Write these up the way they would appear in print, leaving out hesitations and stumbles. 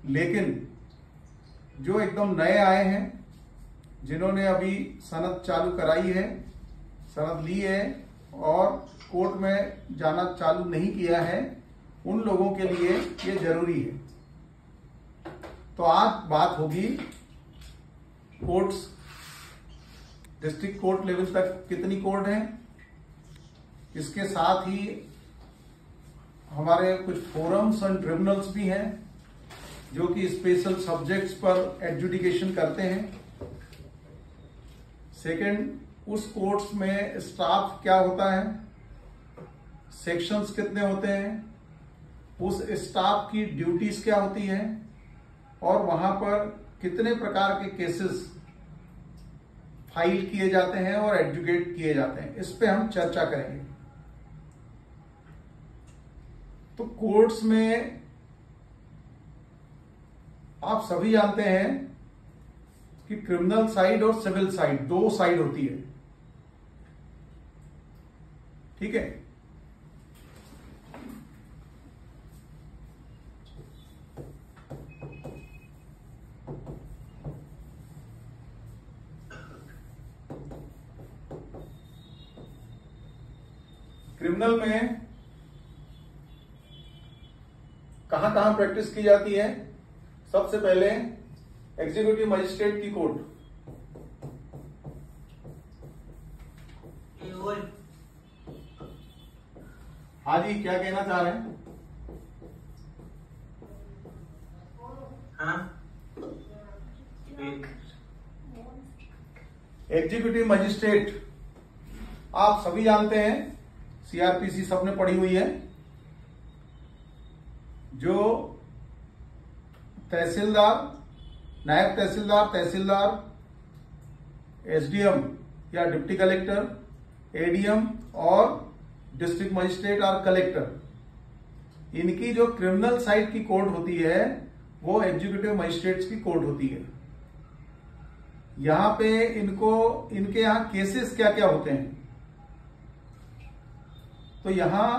लेकिन जो एकदम नए आए हैं, जिन्होंने अभी सनद चालू कराई है, सनद ली है और कोर्ट में जाना चालू नहीं किया है, उन लोगों के लिए ये जरूरी है। तो आज बात होगी कोर्ट्स, डिस्ट्रिक्ट कोर्ट लेवल तक कितनी कोर्ट हैं, इसके साथ ही हमारे कुछ फोरम्स एंड ट्रिब्यूनल्स भी हैं जो कि स्पेशल सब्जेक्ट्स पर एडजुडिकेशन करते हैं। सेकंड, उस कोर्ट्स में स्टाफ क्या होता है, सेक्शंस कितने होते हैं, उस स्टाफ की ड्यूटीज क्या होती है और वहां पर कितने प्रकार के केसेस फाइल किए जाते हैं और एडजुकेट किए जाते हैं, इस पे हम चर्चा करेंगे। तो कोर्ट्स में आप सभी जानते हैं कि क्रिमिनल साइड और सिविल साइड, दो साइड होती है, ठीक है। क्रिमिनल में कहां कहां प्रैक्टिस की जाती है? सबसे पहले एग्जीक्यूटिव मजिस्ट्रेट की कोर्ट, हाँ जी, क्या कहना चाह रहे हैं? हाँ, एग्जीक्यूटिव मजिस्ट्रेट आप सभी जानते हैं, सीआरपीसी सबने पढ़ी हुई है, जो तहसीलदार, नायब तहसीलदार, तहसीलदार, एसडीएम या डिप्टी कलेक्टर, एडीएम और डिस्ट्रिक्ट मजिस्ट्रेट और कलेक्टर, इनकी जो क्रिमिनल साइड की कोर्ट होती है वो एग्जीक्यूटिव मजिस्ट्रेट्स की कोर्ट होती है। यहां पे इनके यहां केसेस क्या क्या होते हैं? तो यहां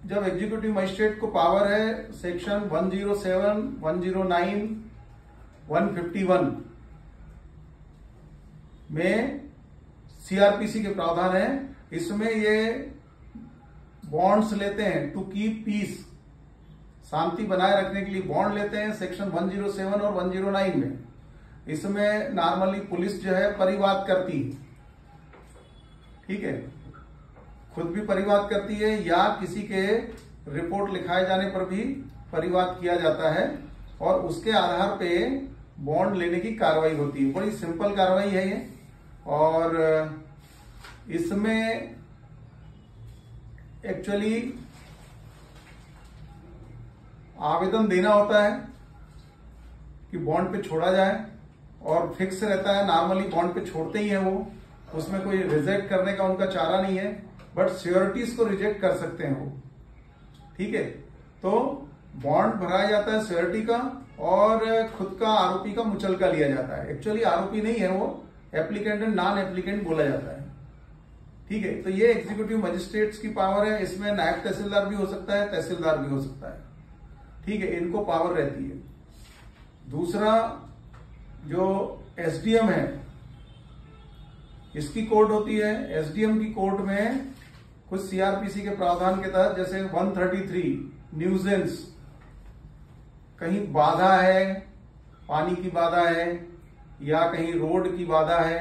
जब एग्जीक्यूटिव मजिस्ट्रेट को पावर है सेक्शन 107, 109, 151 में सीआरपीसी के प्रावधान है, इसमें ये बॉन्ड्स लेते हैं टू कीप पीस, शांति बनाए रखने के लिए बॉन्ड लेते हैं सेक्शन 107 और 109 में। इसमें नॉर्मली पुलिस जो है परिवाद करती है, ठीक है, खुद भी परिवाद करती है या किसी के रिपोर्ट लिखाए जाने पर भी परिवाद किया जाता है और उसके आधार पे बॉन्ड लेने की कार्रवाई होती है। बड़ी सिंपल कार्रवाई है ये, और इसमें एक्चुअली आवेदन देना होता है कि बॉन्ड पे छोड़ा जाए और फिक्स रहता है, नॉर्मली बॉन्ड पे छोड़ते ही है वो, उसमें कोई रिजेक्ट करने का उनका चारा नहीं है, बट श्योरिटीज को रिजेक्ट कर सकते हैं वो, ठीक है। तो बॉन्ड भराया जाता है श्योरिटी का और खुद का आरोपी का मुचलका लिया जाता है। एक्चुअली आरोपी नहीं है वो, एप्लीकेंट एंड नॉन एप्लीकेंट बोला जाता है, ठीक है। तो ये एग्जीक्यूटिव मजिस्ट्रेट्स की पावर है, इसमें नायब तहसीलदार भी हो सकता है, तहसीलदार भी हो सकता है, ठीक है, इनको पावर रहती है। दूसरा जो एसडीएम है, इसकी कोर्ट होती है। एसडीएम की कोर्ट में कुछ सीआरपीसी के प्रावधान के तहत, जैसे 133 न्यूजेंस, कहीं बाधा है, पानी की बाधा है या कहीं रोड की बाधा है,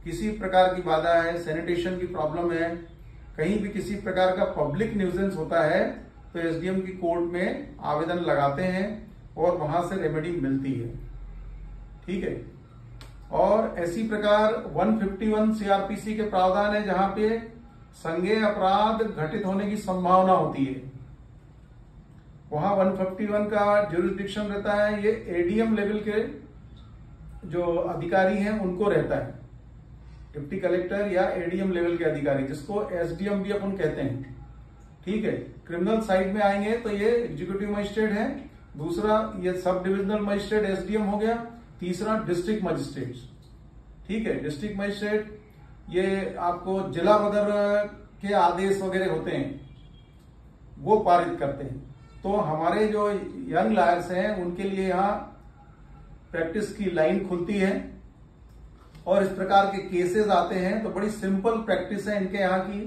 किसी प्रकार की बाधा है, सैनिटेशन की प्रॉब्लम है, कहीं भी किसी प्रकार का पब्लिक न्यूजेंस होता है, तो एसडीएम की कोर्ट में आवेदन लगाते हैं और वहां से रेमेडी मिलती है, ठीक है। और ऐसी प्रकार 151 सीआरपीसी के प्रावधान है जहां पे संज्ञेय अपराध घटित होने की संभावना होती है, वहां 151 का ज्यूरिसडिक्शन रहता है, ये एडीएम लेवल के जो अधिकारी हैं उनको रहता है, डिप्टी कलेक्टर या एडीएम लेवल के अधिकारी, जिसको एसडीएम भी अपन कहते हैं, ठीक है। क्रिमिनल साइड में आएंगे तो ये एग्जीक्यूटिव मजिस्ट्रेट है, दूसरा ये सब डिविजनल मजिस्ट्रेट एसडीएम हो गया, तीसरा डिस्ट्रिक्ट मजिस्ट्रेट, ठीक है। डिस्ट्रिक्ट मजिस्ट्रेट ये आपको जिला बदर के आदेश वगैरह होते हैं वो पारित करते हैं, तो हमारे जो यंग लॉयर्स हैं उनके लिए यहाँ प्रैक्टिस की लाइन खुलती है और इस प्रकार के केसेस आते हैं तो बड़ी सिंपल प्रैक्टिस है इनके यहाँ की,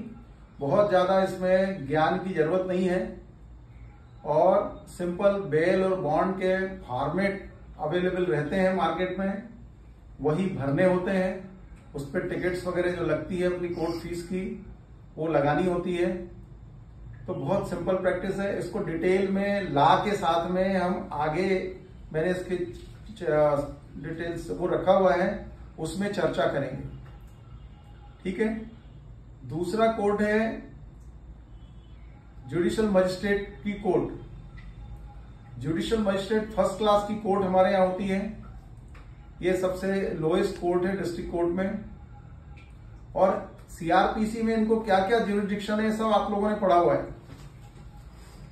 बहुत ज्यादा इसमें ज्ञान की जरूरत नहीं है और सिंपल बेल और बॉन्ड के फॉर्मेट अवेलेबल रहते हैं मार्केट में, वही भरने होते हैं, उस पर टिकट्स वगैरह जो लगती है अपनी कोर्ट फीस की वो लगानी होती है। तो बहुत सिंपल प्रैक्टिस है, इसको डिटेल में लॉ के साथ में हम आगे, मैंने इसके डिटेल्स वो रखा हुआ है उसमें चर्चा करेंगे। ठीक है। दूसरा कोर्ट है जुडिशियल मजिस्ट्रेट की court. Judicial magistrate first class की कोर्ट हमारे यहाँ होती है, ये सबसे लोएस्ट कोर्ट है डिस्ट्रिक्ट कोर्ट में। और सीआरपीसी में इनको क्या क्या ज्यूरिडिक्शन है सब आप लोगों ने पढ़ा हुआ है।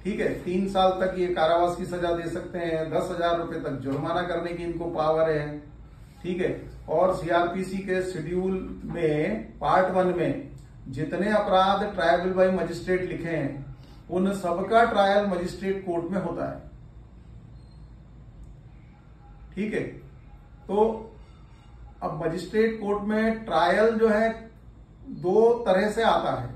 ठीक है। 3 साल तक ये कारावास की सजा दे सकते हैं, 10,000 रुपए तक जुर्माना करने की इनको पावर है। ठीक है। और सीआरपीसी के शेड्यूल में पार्ट 1 में जितने अपराध ट्रायबल बाई मजिस्ट्रेट लिखे हैं उन सबका ट्रायल मजिस्ट्रेट कोर्ट में होता है। ठीक है। तो अब मजिस्ट्रेट कोर्ट में ट्रायल जो है 2 तरह से आता है।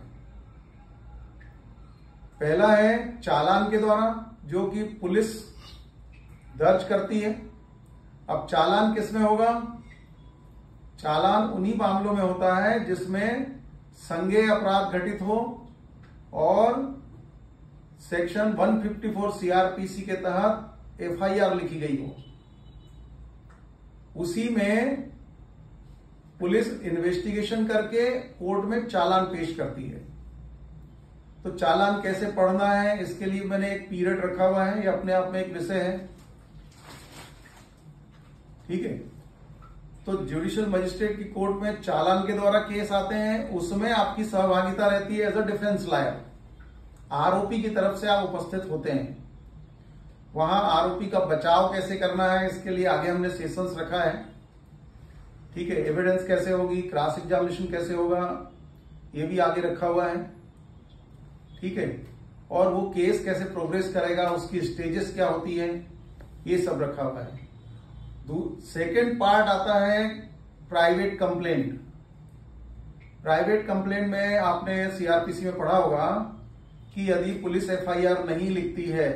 पहला है चालान के द्वारा, जो कि पुलिस दर्ज करती है। अब चालान किसमें होगा? चालान उन्हीं मामलों में होता है जिसमें संज्ञेय अपराध घटित हो और सेक्शन 154 सीआरपीसी के तहत एफआईआर लिखी गई हो। उसी में पुलिस इन्वेस्टिगेशन करके कोर्ट में चालान पेश करती है। तो चालान कैसे पढ़ना है इसके लिए मैंने एक पीरियड रखा हुआ है, ये अपने आप में एक विषय है। ठीक है। तो जुडिशियल मजिस्ट्रेट की कोर्ट में चालान के द्वारा केस आते हैं, उसमें आपकी सहभागिता रहती है एज अ डिफेंस लॉयर। आरोपी की तरफ से आप उपस्थित होते हैं। वहां आरोपी का बचाव कैसे करना है इसके लिए आगे हमने सेशंस रखा है। ठीक है। एविडेंस कैसे होगी, क्रॉस एग्जामिनेशन कैसे होगा, ये भी आगे रखा हुआ है। ठीक है। और वो केस कैसे प्रोग्रेस करेगा, उसकी स्टेजेस क्या होती है, ये सब रखा हुआ है। सेकेंड पार्ट आता है प्राइवेट कंप्लेंट। प्राइवेट कंप्लेंट में आपने सीआरपीसी में पढ़ा होगा कि यदि पुलिस एफआईआर नहीं लिखती है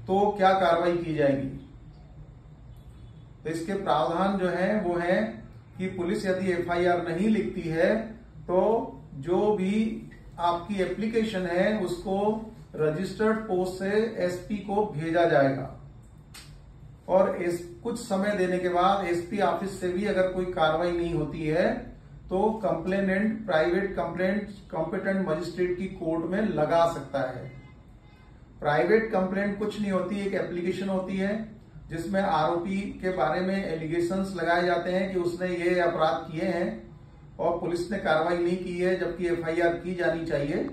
तो क्या कार्रवाई की जाएगी। तो इसके प्रावधान जो है वो है कि पुलिस यदि एफआईआर नहीं लिखती है तो जो भी आपकी एप्लीकेशन है उसको रजिस्टर्ड पोस्ट से एसपी को भेजा जाएगा और कुछ समय देने के बाद एसपी ऑफिस से भी अगर कोई कार्रवाई नहीं होती है तो complainant private complaint competent magistrate की कोर्ट में लगा सकता है। प्राइवेट कंप्लेंट कुछ नहीं होती, एक एप्लीकेशन होती है जिसमें आरोपी के बारे में एलिगेशंस लगाए जाते हैं कि उसने ये अपराध किए हैं और पुलिस ने कार्रवाई नहीं की है जबकि एफआईआर की जानी चाहिए।